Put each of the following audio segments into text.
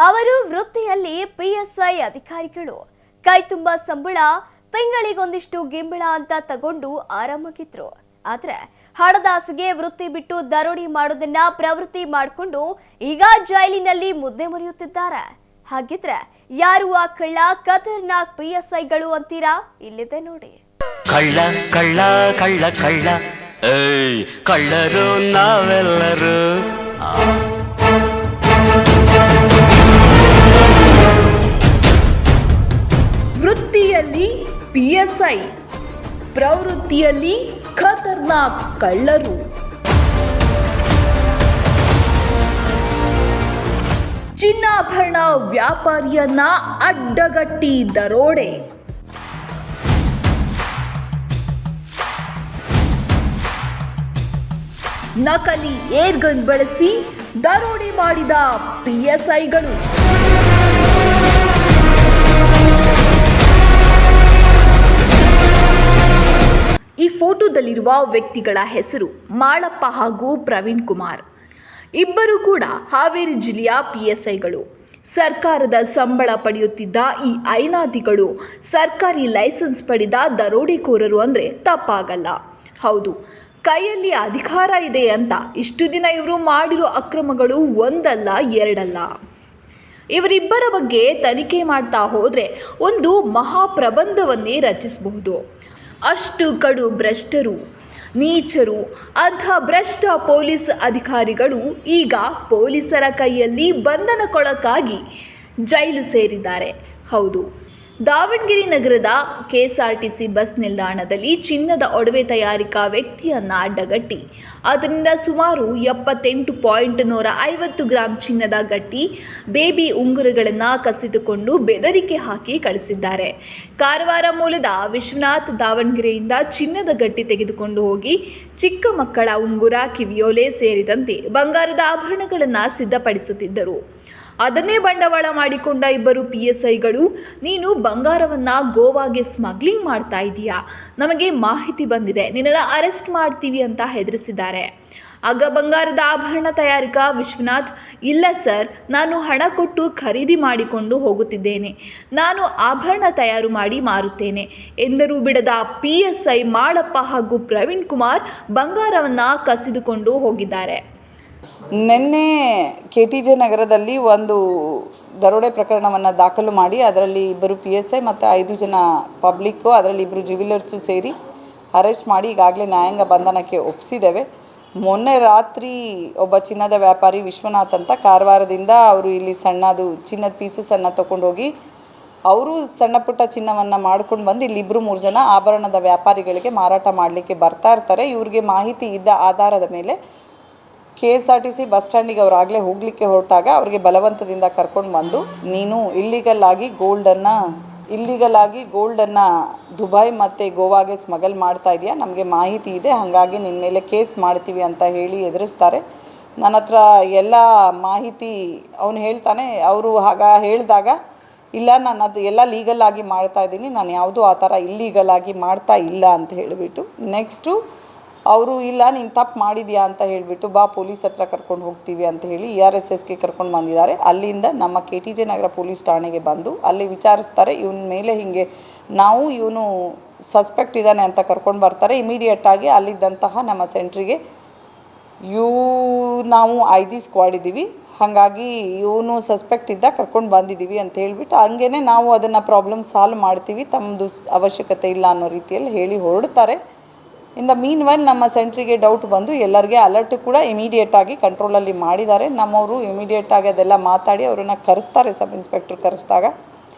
ಅವರು ವೃತ್ತಿಯಲ್ಲಿ ಪಿಎಸ್ಐ ಅಧಿಕಾರಿಗಳು. ಕೈ ತುಂಬ ಸಂಬಳ, ತಿಂಗಳಿಗೊಂದಿಷ್ಟು ಗಿಂಬಳ ಅಂತ ತಗೊಂಡು ಆರಾಮಾಗಿದ್ರು. ಆದ್ರೆ ಹಣದಾಸೆಗೆ ವೃತ್ತಿ ಬಿಟ್ಟು ದರೋಡಿ ಮಾಡೋದನ್ನ ಪ್ರವೃತ್ತಿ ಮಾಡಿಕೊಂಡು ಈಗ ಜೈಲಿನಲ್ಲಿ ಮುದ್ದೆ ಮರೆಯುತ್ತಿದ್ದಾರೆ. ಹಾಗಿದ್ರೆ ಯಾರು ಆ ಕಳ್ಳ ಖತರ್ನಾಕ್ ಪಿಎಸ್ಐಗಳು ಅಂತೀರಾ? ಇಲ್ಲಿದೆ ನೋಡಿ. ಕಳ್ಳ ಕಳ್ಳ ಕಳ್ಳ ಕಳ್ಳ ಕಳ್ಳರು ನಾವೆಲ್ಲರೂ. ವೃತ್ತಿಯಲ್ಲಿ ಪಿಎಸ್ಐ, ಪ್ರವೃತ್ತಿಯಲ್ಲಿ ಖತರ್ನಾಕ್ ಕಳ್ಳರು. ಚಿನ್ನಾಭರಣ ವ್ಯಾಪಾರಿಯನ್ನ ಅಡ್ಡಗಟ್ಟಿ ದರೋಡೆ. ನಕಲಿ ಏರ್ಗನ್ ಬಳಸಿ ದರೋಡೆ ಮಾಡಿದ ಪಿಎಸ್ಐಗಳು. ಈ ಫೋಟೋದಲ್ಲಿರುವ ವ್ಯಕ್ತಿಗಳ ಹೆಸರು ಮಾಳಪ್ಪ ಹಾಗೂ ಪ್ರವೀಣ್ ಕುಮಾರ್. ಇಬ್ಬರು ಕೂಡ ಹಾವೇರಿ ಜಿಲ್ಲೆಯ ಪಿಎಸ್ಐಗಳು. ಸರ್ಕಾರದ ಸಂಬಳ ಪಡೆಯುತ್ತಿದ್ದ ಈ ಐನಾದಿಗಳು ಸರ್ಕಾರಿ ಲೈಸೆನ್ಸ್ ಪಡೆದ ದರೋಡೆಕೋರರು ಅಂದರೆ ತಪ್ಪಾಗಲ್ಲ. ಹೌದು, ಕೈಯಲ್ಲಿ ಅಧಿಕಾರ ಇದೆ ಅಂತ ಇಷ್ಟು ದಿನ ಇವರು ಮಾಡಿರೋ ಅಕ್ರಮಗಳು ಒಂದಲ್ಲ ಎರಡಲ್ಲ. ಇವರಿಬ್ಬರ ಬಗ್ಗೆ ತನಿಖೆ ಮಾಡ್ತಾ ಹೋದರೆ ಒಂದು ಮಹಾಪ್ರಬಂಧವನ್ನೇ ರಚಿಸಬಹುದು. ಅಷ್ಟು ಕಡು ಭ್ರಷ್ಟರು, ನೀಚರು. ಅಂಥ ಭ್ರಷ್ಟ ಪೊಲೀಸ್ ಅಧಿಕಾರಿಗಳು ಈಗ ಪೊಲೀಸರ ಕೈಯಲ್ಲಿ ಬಂಧನಕ್ಕೊಳಗಾಗಿ ಜೈಲು ಸೇರಿದ್ದಾರೆ. ಹೌದು, ದಾವಣಗೆರೆ ನಗರದ ಕೆಎಸ್ಆರ್ಟಿಸಿ ಬಸ್ ನಿಲ್ದಾಣದಲ್ಲಿ ಚಿನ್ನದ ಒಡವೆ ತಯಾರಿಕಾ ವ್ಯಕ್ತಿಯನ್ನು ಅಡ್ಡಗಟ್ಟಿ ಅದರಿಂದ ಸುಮಾರು 78.150 ಗ್ರಾಂ ಚಿನ್ನದ ಗಟ್ಟಿ, ಬೇಬಿ ಉಂಗುರಗಳನ್ನು ಕಸಿದುಕೊಂಡು ಬೆದರಿಕೆ ಹಾಕಿ ಕಳಿಸಿದ್ದಾರೆ. ಕಾರವಾರ ಮೂಲದ ವಿಶ್ವನಾಥ್ ದಾವಣಗೆರೆಯಿಂದ ಚಿನ್ನದ ಗಟ್ಟಿ ತೆಗೆದುಕೊಂಡು ಹೋಗಿ ಚಿಕ್ಕ ಮಕ್ಕಳ ಉಂಗುರ, ಕಿವಿಯೋಲೆ ಸೇರಿದಂತೆ ಬಂಗಾರದ ಆಭರಣಗಳನ್ನು ಸಿದ್ಧಪಡಿಸುತ್ತಿದ್ದರು. ಅದನ್ನೇ ಬಂಡವಾಳ ಮಾಡಿಕೊಂಡ ಇಬ್ಬರು ಪಿಎಸ್ಐಗಳು, ನೀನು ಬಂಗಾರವನ್ನು ಗೋವಾಗೆ ಸ್ಮಗ್ಲಿಂಗ್ ಮಾಡ್ತಾ ಇದೀಯಾ, ನಮಗೆ ಮಾಹಿತಿ ಬಂದಿದೆ, ನಿನ್ನನ್ನು ಅರೆಸ್ಟ್ ಮಾಡ್ತೀವಿ ಅಂತ ಹೆದರಿಸಿದ್ದಾರೆ. ಆಗ ಬಂಗಾರದ ಆಭರಣ ತಯಾರಿಕಾ ವಿಶ್ವನಾಥ್, ಇಲ್ಲ ಸರ್, ನಾನು ಹಣ ಕೊಟ್ಟು ಖರೀದಿ ಮಾಡಿಕೊಂಡು ಹೋಗುತ್ತಿದ್ದೇನೆ, ನಾನು ಆಭರಣ ತಯಾರು ಮಾಡಿ ಮಾರುತ್ತೇನೆ ಎಂದರೂ ಬಿಡದ ಪಿಎಸ್ಐ ಮಾಳಪ್ಪ ಹಾಗೂ ಪ್ರವೀಣ್ ಕುಮಾರ್ ಬಂಗಾರವನ್ನು ಕಸಿದುಕೊಂಡು ಹೋಗಿದ್ದಾರೆ. ನಿನ್ನೆ KTJ ನಗರದಲ್ಲಿ ಒಂದು ದರೋಡೆ ಪ್ರಕರಣವನ್ನು ದಾಖಲು ಮಾಡಿ ಅದರಲ್ಲಿ ಇಬ್ಬರು PSI ಮತ್ತು 5 ಜನ ಪಬ್ಲಿಕ್ಕು, ಅದರಲ್ಲಿ ಇಬ್ಬರು ಜ್ಯುವೆಲರ್ಸು ಸೇರಿ ಅರೆಸ್ಟ್ ಮಾಡಿ ಈಗಾಗಲೇ ನ್ಯಾಯಾಂಗ ಬಂಧನಕ್ಕೆ ಒಪ್ಪಿಸಿದ್ದೇವೆ. ಮೊನ್ನೆ ರಾತ್ರಿ ಒಬ್ಬ ಚಿನ್ನದ ವ್ಯಾಪಾರಿ ವಿಶ್ವನಾಥ್ ಅಂತ ಕಾರವಾರದಿಂದ ಅವರು ಇಲ್ಲಿ ಸಣ್ಣದು ಚಿನ್ನದ ಪೀಸಸನ್ನು ತೊಗೊಂಡೋಗಿ ಅವರು ಸಣ್ಣ ಪುಟ್ಟ ಚಿನ್ನವನ್ನು ಮಾಡ್ಕೊಂಡು ಬಂದು ಇಲ್ಲಿ 2-3 ಜನ ಆಭರಣದ ವ್ಯಾಪಾರಿಗಳಿಗೆ ಮಾರಾಟ ಮಾಡಲಿಕ್ಕೆ ಬರ್ತಾ ಇರ್ತಾರೆ. ಇವ್ರಿಗೆ ಮಾಹಿತಿ ಇದ್ದ ಆಧಾರದ ಮೇಲೆ KSRTC ಬಸ್ ಸ್ಟ್ಯಾಂಡಿಗೆ ಅವರು ಆಗಲೇ ಹೋಗಲಿಕ್ಕೆ ಹೊರಟಾಗ ಅವರಿಗೆ ಬಲವಂತದಿಂದ ಕರ್ಕೊಂಡು ಬಂದು, ನೀನು ಇಲ್ಲಿಗಲ್ ಆಗಿ ಗೋಲ್ಡನ್ನು ದುಬೈ ಮತ್ತು ಗೋವಾಗೆ ಸ್ಮಗಲ್ ಮಾಡ್ತಾ ಇದೆಯಾ, ನಮಗೆ ಮಾಹಿತಿ ಇದೆ, ಹಾಗಾಗಿ ನಿನ್ನ ಮೇಲೆ ಕೇಸ್ ಮಾಡ್ತೀವಿ ಅಂತ ಹೇಳಿ ಎದುರಿಸ್ತಾರೆ. ನನ್ನ ಹತ್ರ ಎಲ್ಲ ಮಾಹಿತಿ ಅವನು ಹೇಳ್ತಾನೆ. ಅವರು ಹೇಳಿದಾಗ ಇಲ್ಲ, ನಾನು ಅದು ಎಲ್ಲ ಲೀಗಲ್ ಆಗಿ ಮಾಡ್ತಾ ಇದ್ದೀನಿ, ನಾನು ಯಾವುದೂ ಆ ಥರ ಇಲ್ಲೀಗಲ್ ಆಗಿ ಮಾಡ್ತಾ ಇಲ್ಲ ಅಂತ ಹೇಳಿಬಿಟ್ಟು, ನೆಕ್ಸ್ಟು ಅವರು ಇಲ್ಲ ನೀನು ತಪ್ಪು ಮಾಡಿದ್ಯಾ ಅಂತ ಹೇಳಿಬಿಟ್ಟು ಬಾ ಪೊಲೀಸ್ ಹತ್ರ ಕರ್ಕೊಂಡು ಹೋಗ್ತೀವಿ ಅಂತ ಹೇಳಿ ERSSಗೆ ಕರ್ಕೊಂಡು ಬಂದಿದ್ದಾರೆ. ಅಲ್ಲಿಂದ ನಮ್ಮ KTJ ನಗರ ಪೊಲೀಸ್ ಠಾಣೆಗೆ ಬಂದು ಅಲ್ಲಿ ವಿಚಾರಿಸ್ತಾರೆ. ಇವನ ಮೇಲೆ ಹೀಗೆ ಇವನು ಸಸ್ಪೆಕ್ಟ್ ಇದ್ದಾನೆ ಅಂತ ಕರ್ಕೊಂಡು ಬರ್ತಾರೆ. ಇಮಿಡಿಯೇಟಾಗಿ ಅಲ್ಲಿದ್ದಂತಹ ನಮ್ಮ ಸೆಂಟ್ರಿಗೆ ನಾವು IG ಸ್ಕ್ವಾಡ್ ಇದ್ದೀವಿ, ಹಾಗಾಗಿ ಇವನು ಸಸ್ಪೆಕ್ಟ್ ಇದ್ದ ಕರ್ಕೊಂಡು ಬಂದಿದ್ದೀವಿ ಅಂತ ಹೇಳಿಬಿಟ್ಟು ಹಂಗೇ ನಾವು ಅದನ್ನು ಪ್ರಾಬ್ಲಮ್ ಸಾಲ್ವ್ ಮಾಡ್ತೀವಿ, ತಮ್ಮದು ಅವಶ್ಯಕತೆ ಇಲ್ಲ ಅನ್ನೋ ರೀತಿಯಲ್ಲಿ ಹೇಳಿ ಹೊರಡ್ತಾರೆ. ಇನ್ ದ ಮೀನ್ ವೈಲ್ ನಮ್ಮ ಸೆಂಟ್ರಿಗೆ ಡೌಟ್ ಬಂದು ಎಲ್ಲರಿಗೆ ಅಲರ್ಟ್ ಕೂಡ ಇಮಿಡಿಯೇಟಾಗಿ ಕಂಟ್ರೋಲಲ್ಲಿ ಮಾಡಿದ್ದಾರೆ. ನಮ್ಮವರು ಇಮಿಡಿಯೇಟಾಗಿ ಅದೆಲ್ಲ ಮಾತಾಡಿ ಅವರನ್ನು ಕರೆಸ್ತಾರೆ. ಸಬ್ ಇನ್ಸ್ಪೆಕ್ಟ್ರ್ ಕರೆಸಿದಾಗ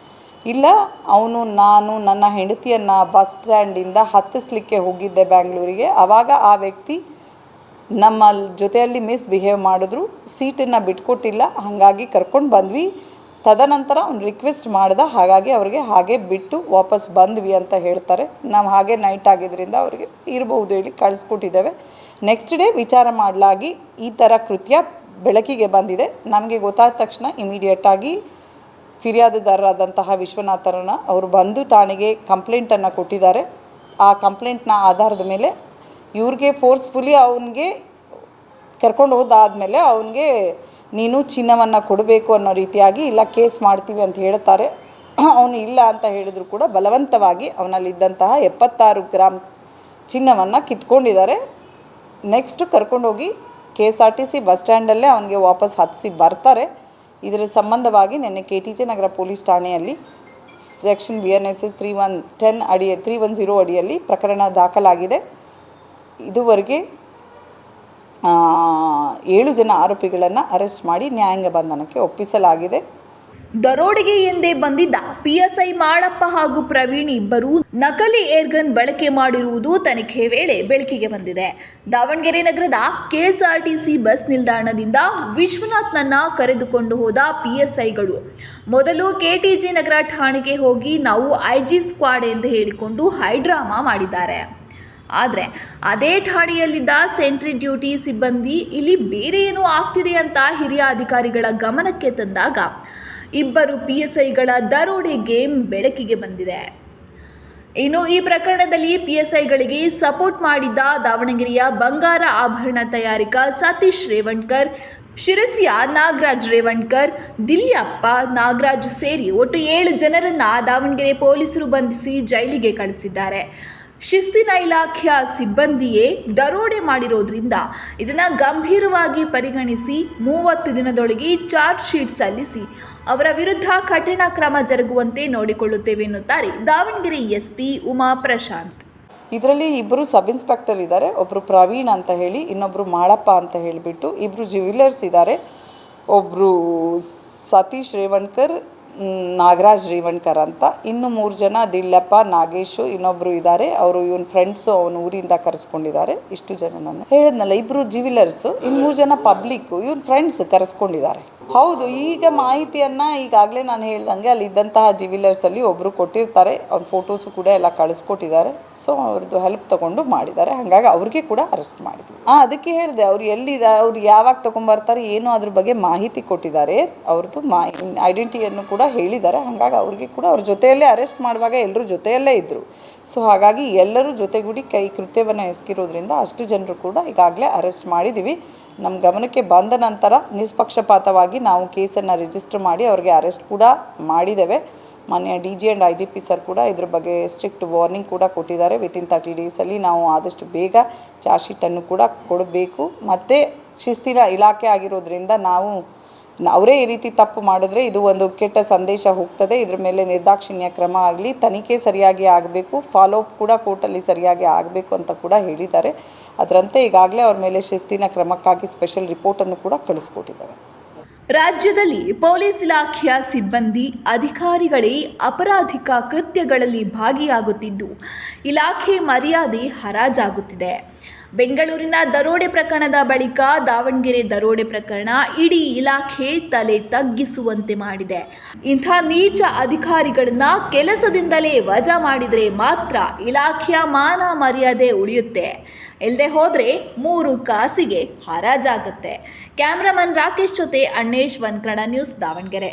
ಇಲ್ಲ, ನಾನು ನನ್ನ ಹೆಂಡತಿಯನ್ನು ಬಸ್ ಸ್ಟ್ಯಾಂಡಿಂದ ಹತ್ತಿಸ್ಲಿಕ್ಕೆ ಹೋಗಿದ್ದೆ ಬ್ಯಾಂಗ್ಳೂರಿಗೆ, ಆವಾಗ ಆ ವ್ಯಕ್ತಿ ನಮ್ಮ ಜೊತೆಯಲ್ಲಿ ಮಿಸ್ಬಿಹೇವ್ ಮಾಡಿದ್ರು, ಸೀಟನ್ನು ಬಿಟ್ಕೊಟ್ಟಿಲ್ಲ, ಹಾಗಾಗಿ ಕರ್ಕೊಂಡು ಬಂದ್ವಿ. ತದನಂತರ ಅವ್ನು ರಿಕ್ವೆಸ್ಟ್ ಮಾಡ್ದ, ಹಾಗಾಗಿ ಅವ್ರಿಗೆ ಹಾಗೆ ಬಿಟ್ಟು ವಾಪಸ್ ಬಂದ್ವಿ ಅಂತ ಹೇಳ್ತಾರೆ. ನಾವು ಹಾಗೆ ನೈಟ್ ಆಗಿದ್ದರಿಂದ ಅವ್ರಿಗೆ ಇರಬಹುದು ಹೇಳಿ ಕಳಿಸ್ಕೊಟ್ಟಿದ್ದೇವೆ. ನೆಕ್ಸ್ಟ್ ಡೇ ವಿಚಾರ ಮಾಡಲಾಗಿ ಈ ಥರ ಕೃತ್ಯ ಬೆಳಕಿಗೆ ಬಂದಿದೆ. ನಮಗೆ ಗೊತ್ತಾದ ತಕ್ಷಣ ಇಮಿಡಿಯೇಟಾಗಿ ಫಿರ್ಯಾದುದಾರರಾದಂತಹ ವಿಶ್ವನಾಥರನ್ನ ಅವರು ಬಂದು ಠಾಣೆಗೆ ಕಂಪ್ಲೇಂಟನ್ನು ಕೊಟ್ಟಿದ್ದಾರೆ. ಆ ಕಂಪ್ಲೇಂಟ್ನ ಆಧಾರದ ಮೇಲೆ ಇವ್ರಿಗೆ ಫೋರ್ಸ್ಫುಲಿ ಅವನಿಗೆ ಕರ್ಕೊಂಡು ಹೋದಾದಮೇಲೆ ಅವನಿಗೆ ನೀನು ಚಿನ್ನವನ್ನು ಕೊಡಬೇಕು ಅನ್ನೋ ರೀತಿಯಾಗಿ ಇಲ್ಲ ಕೇಸ್ ಮಾಡ್ತೀವಿ ಅಂತ ಹೇಳ್ತಾರೆ. ಅವನು ಇಲ್ಲ ಅಂತ ಹೇಳಿದ್ರು ಕೂಡ ಬಲವಂತವಾಗಿ ಅವನಲ್ಲಿದ್ದಂತಹ 76 ಗ್ರಾಮ್ ಚಿನ್ನವನ್ನು ಕಿತ್ಕೊಂಡಿದ್ದಾರೆ. ನೆಕ್ಸ್ಟ್ ಕರ್ಕೊಂಡೋಗಿ KSRTC ಬಸ್ ಸ್ಟ್ಯಾಂಡಲ್ಲೇ ಅವನಿಗೆ ವಾಪಸ್ ಹತ್ತಿಸಿ ಬರ್ತಾರೆ. ಇದರ ಸಂಬಂಧವಾಗಿ ನಿನ್ನೆ KTJ ನಗರ ಪೊಲೀಸ್ ಠಾಣೆಯಲ್ಲಿ ಸೆಕ್ಷನ್ BNSS 310 ಅಡಿಯಲ್ಲಿ ಪ್ರಕರಣ ದಾಖಲಾಗಿದೆ. ಇದುವರೆಗೆ 7 ಜನ ಆರೋಪಿಗಳನ್ನು ಅರೆಸ್ಟ್ ಮಾಡಿ ನ್ಯಾಯಾಂಗ ಬಂಧನಕ್ಕೆ ಒಪ್ಪಿಸಲಾಗಿದೆ. ದರೋಡೆಗೆ ಎಂದೇ ಬಂದಿದ್ದ PSI ಮಾಡಪ್ಪ ಹಾಗೂ ಪ್ರವೀಣ್ ಇಬ್ಬರು ನಕಲಿ ಏರ್ಗನ್ ಬಳಕೆ ಮಾಡಿರುವುದು ತನಿಖೆ ವೇಳೆ ಬೆಳಕಿಗೆ ಬಂದಿದೆ. ದಾವಣಗೆರೆ ನಗರದ KSRTC ಬಸ್ ನಿಲ್ದಾಣದಿಂದ ವಿಶ್ವನಾಥ್ನನ್ನ ಕರೆದುಕೊಂಡು ಹೋದ PSIಗಳು ಮೊದಲು KTJ ನಗರ ಠಾಣೆಗೆ ಹೋಗಿ ನಾವು IG ಸ್ಕ್ವಾಡ್ ಎಂದು ಹೇಳಿಕೊಂಡು ಹೈಡ್ರಾಮಾ ಮಾಡಿದ್ದಾರೆ. ಆದರೆ ಅದೇ ಠಾಣೆಯಲ್ಲಿದ್ದ ಸೆಂಟ್ರಿ ಡ್ಯೂಟಿ ಸಿಬ್ಬಂದಿ ಇಲ್ಲಿ ಬೇರೆ ಏನೋ ಆಗ್ತಿದೆ ಅಂತ ಹಿರಿಯ ಅಧಿಕಾರಿಗಳ ಗಮನಕ್ಕೆ ತಂದಾಗ ಇಬ್ಬರು PSIಗಳ ದರೋಡೆ ಗೇಮ್ ಬೆಳಕಿಗೆ ಬಂದಿದೆ. ಇನ್ನು ಈ ಪ್ರಕರಣದಲ್ಲಿ PSIಗಳಿಗೆ ಸಪೋರ್ಟ್ ಮಾಡಿದ್ದ ದಾವಣಗೆರೆಯ ಬಂಗಾರ ಆಭರಣ ತಯಾರಿಕ ಸತೀಶ್ ರೇವಣ್ಕರ್, ಶಿರಸಿಯ ನಾಗರಾಜ್ ರೇವಣ್ಕರ್, ದಿಲ್ಯಪ್ಪ ನಾಗರಾಜ್ ಸೇರಿ ಒಟ್ಟು 7 ಜನರನ್ನ ದಾವಣಗೆರೆ ಪೊಲೀಸರು ಬಂಧಿಸಿ ಜೈಲಿಗೆ ಕಳಿಸಿದ್ದಾರೆ. ಶಿಸ್ತಿನ ಇಲಾಖೆಯ ಸಿಬ್ಬಂದಿಯೇ ದರೋಡೆ ಮಾಡಿರೋದ್ರಿಂದ ಇದನ್ನು ಗಂಭೀರವಾಗಿ ಪರಿಗಣಿಸಿ 30 ದಿನದೊಳಗೆ ಚಾರ್ಜ್ ಶೀಟ್ ಸಲ್ಲಿಸಿ ಅವರ ವಿರುದ್ಧ ಕಠಿಣ ಕ್ರಮ ಜರುಗುವಂತೆ ನೋಡಿಕೊಳ್ಳುತ್ತೇವೆ ಎನ್ನುತ್ತಾರೆ ದಾವಣಗೆರೆ SP ಉಮಾ ಪ್ರಶಾಂತ್. ಇದರಲ್ಲಿ ಇಬ್ಬರು ಸಬ್ ಇನ್ಸ್ಪೆಕ್ಟರ್ ಇದ್ದಾರೆ, ಒಬ್ಬರು ಪ್ರವೀಣ್ ಅಂತ ಹೇಳಿ, ಇನ್ನೊಬ್ಬರು ಮಾಡಪ್ಪ ಅಂತ ಹೇಳಿಬಿಟ್ಟು ಇಬ್ಬರು ಜ್ಯುವೆಲರ್ಸ್ ಇದ್ದಾರೆ. ಒಬ್ಬರು ಸತೀಶ್ ರೇವಣ್ಕರ್, ನಾಗರಾಜ್ ರೇವಣ್ಕರ್ ಅಂತ, ಇನ್ನು 3 ಜನ ದಿಲ್ಲಪ್ಪ, ನಾಗೇಶು, ಇನ್ನೊಬ್ಬರು ಇದ್ದಾರೆ. ಅವರು ಇವನ್ ಫ್ರೆಂಡ್ಸು, ಅವನ ಊರಿಂದ ಕರೆಸ್ಕೊಂಡಿದ್ದಾರೆ. ಇಷ್ಟು ಜನ ನಾನು ಹೇಳಿದ್ನಲ್ಲ, ಇಬ್ಬರು ಜ್ಯುವೆಲರ್ಸು, ಇನ್ನು 3 ಜನ ಪಬ್ಲಿಕ್ಕು, ಇವನ್ ಫ್ರೆಂಡ್ಸ್ ಕರೆಸ್ಕೊಂಡಿದ್ದಾರೆ. ಹೌದು, ಈಗ ಮಾಹಿತಿಯನ್ನು ಈಗಾಗಲೇ ನಾನು ಹೇಳ್ದಂಗೆ ಅಲ್ಲಿದ್ದಂತಹ ಜ್ಯುವೆಲರ್ಸಲ್ಲಿ ಒಬ್ಬರು ಕೊಟ್ಟಿರ್ತಾರೆ. ಅವ್ರ ಫೋಟೋಸು ಕೂಡ ಎಲ್ಲ ಕಳಿಸ್ಕೊಟ್ಟಿದ್ದಾರೆ. ಸೊ ಅವ್ರದ್ದು ಹೆಲ್ಪ್ ತೊಗೊಂಡು ಮಾಡಿದ್ದಾರೆ. ಹಾಗಾಗಿ ಅವ್ರಿಗೆ ಕೂಡ ಅರೆಸ್ಟ್ ಮಾಡಿದ್ವಿ. ಅದಕ್ಕೆ ಹೇಳಿದೆ, ಅವ್ರು ಎಲ್ಲಿದ್ದಾರೆ, ಅವ್ರು ಯಾವಾಗ ತೊಗೊಂಬರ್ತಾರೆ ಏನು ಅದ್ರ ಬಗ್ಗೆ ಮಾಹಿತಿ ಕೊಟ್ಟಿದ್ದಾರೆ. ಅವ್ರದ್ದು ಐಡೆಂಟಿಟಿಯನ್ನು ಕೂಡ ಹೇಳಿದ್ದಾರೆ. ಹಾಗಾಗಿ ಅವ್ರಿಗೆ ಕೂಡ ಅವ್ರ ಜೊತೆಯಲ್ಲೇ ಅರೆಸ್ಟ್ ಮಾಡುವಾಗ ಎಲ್ಲರೂ ಜೊತೆಯಲ್ಲೇ ಇದ್ದರು. ಸೊ ಹಾಗಾಗಿ ಎಲ್ಲರೂ ಜೊತೆಗೂಡಿ ಕೃತ್ಯವನ್ನು ಎಸಗಿರೋದ್ರಿಂದ ಅಷ್ಟು ಜನರು ಕೂಡ ಈಗಾಗಲೇ ಅರೆಸ್ಟ್ ಮಾಡಿದ್ದೀವಿ. ನಮ್ಮ ಗಮನಕ್ಕೆ ಬಂದ ನಂತರ ನಿಷ್ಪಕ್ಷಪಾತವಾಗಿ ನಾವು ಕೇಸನ್ನು ರಿಜಿಸ್ಟರ್ ಮಾಡಿ ಅವ್ರಿಗೆ ಅರೆಸ್ಟ್ ಕೂಡ ಮಾಡಿದ್ದೇವೆ. ಮಾನ್ಯ DG ಆ್ಯಂಡ್ IGP ಸರ್ ಕೂಡ ಇದ್ರ ಬಗ್ಗೆ ಸ್ಟ್ರಿಕ್ಟ್ ವಾರ್ನಿಂಗ್ ಕೂಡ ಕೊಟ್ಟಿದ್ದಾರೆ. ವಿತಿನ್ 30 ಡೇಸಲ್ಲಿ ನಾವು ಆದಷ್ಟು ಬೇಗ ಚಾರ್ಜ್ ಶೀಟನ್ನು ಕೂಡ ಕೊಡಬೇಕು. ಮತ್ತು ಶಿಸ್ತಿನ ಇಲಾಖೆ ಆಗಿರೋದ್ರಿಂದ ಅವರೇ ಈ ರೀತಿ ತಪ್ಪು ಮಾಡಿದ್ರೆ ಇದು ಒಂದು ಕೆಟ್ಟ ಸಂದೇಶ ಹೋಗ್ತದೆ. ಇದ್ರ ಮೇಲೆ ನಿರ್ದಾಕ್ಷಿಣ್ಯ ಕ್ರಮ ಆಗಲಿ, ತನಿಖೆ ಸರಿಯಾಗಿ ಆಗಬೇಕು, ಫಾಲೋಅಪ್ ಕೂಡ ಕೋರ್ಟಲ್ಲಿ ಸರಿಯಾಗಿ ಆಗಬೇಕು ಅಂತ ಕೂಡ ಹೇಳಿದ್ದಾರೆ. ಅದರಂತೆ ಈಗಾಗಲೇ ಅವ್ರ ಮೇಲೆ ಶಿಸ್ತಿನ ಕ್ರಮಕ್ಕಾಗಿ ಸ್ಪೆಷಲ್ ರಿಪೋರ್ಟನ್ನು ಕೂಡ ಕಳಿಸ್ಕೊಟ್ಟಿದ್ದಾರೆ. ರಾಜ್ಯದಲ್ಲಿ ಪೊಲೀಸ್ ಇಲಾಖೆಯ ಸಿಬ್ಬಂದಿ ಅಧಿಕಾರಿಗಳೇ ಅಪರಾಧಿಕ ಕೃತ್ಯಗಳಲ್ಲಿ ಭಾಗಿಯಾಗುತ್ತಿದ್ದು ಇಲಾಖೆ ಮರ್ಯಾದೆ ಹರಾಜಾಗುತ್ತಿದೆ. ಬೆಂಗಳೂರಿನ ದರೋಡೆ ಪ್ರಕರಣದ ಬಳಿಕ ದಾವಣಗೆರೆ ದರೋಡೆ ಪ್ರಕರಣ ಇಡೀ ಇಲಾಖೆ ತಲೆ ತಗ್ಗಿಸುವಂತೆ ಮಾಡಿದೆ. ಇಂಥ ನೀಚ ಅಧಿಕಾರಿಗಳನ್ನ ಕೆಲಸದಿಂದಲೇ ವಜಾ ಮಾಡಿದರೆ ಮಾತ್ರ ಇಲಾಖೆಯ ಮಾನ ಮರ್ಯಾದೆ ಉಳಿಯುತ್ತೆ. ಇಲ್ಲದೆ ಹೋದರೆ 3 ಕಾಸಿಗೆ ಹರಾಜಾಗುತ್ತೆ. ಕ್ಯಾಮ್ರಾಮನ್ ರಾಕೇಶ್ ಜೊತೆ ಅಣ್ಣೇಶ್, ಒನ್ ಕನ್ನಡ ನ್ಯೂಸ್, ದಾವಣಗೆರೆ.